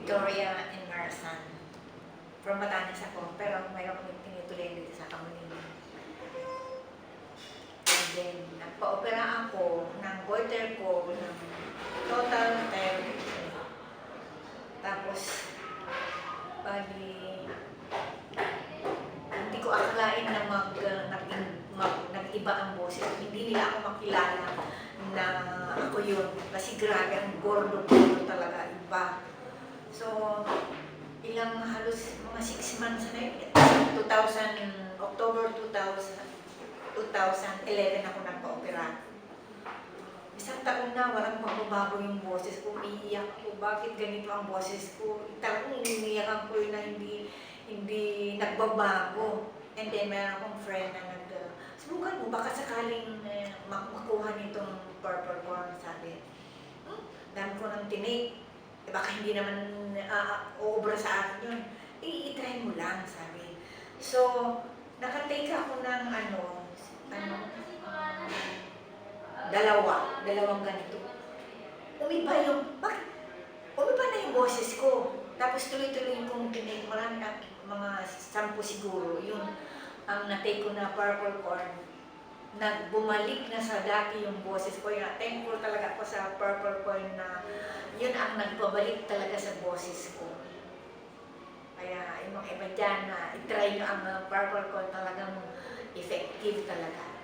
Victoria and Marasan. From Batanes ako, pero mayroon kami tinutuloy dito sa Kamuning. And then, nagpa-opera ako ng goiter ko ng total 10. Tapos, hindi ko akalain na nag-iba ang boses. Hindi nila ako makilala na ako yun. Kasi grabe, ang gordo talaga, iba. So, halos mga 6 months na yun. October 2011 ako nagpa-opera. Isang taon na, walang magbabago yung boses ko. Iiyak ko, bakit ganito ang boses ko? Talagang iniiyakan ko yun na hindi nagbabago. And then, meron akong friend na subukan mo, baka sakaling makuha nitong purple corn, sabi. Dami ko ng tinik. Baka hindi naman uubra sa akin yun. I-try mo lang, sabi. So, nakatake ako ng dalawang ganito. Umiba na yung boses ko. Tapos tuloy-tuloy kong tinik, marami mga 10 siguro, yung ang natake ko na purple corn, nagbumalik na sa dati yung boses ko. Yung thankful talaga ako sa purple corn na yun ang nagpabalik talaga sa boses ko. Kaya yung mga iba dyan na i-try nyo ang purple corn, talagang effective talaga.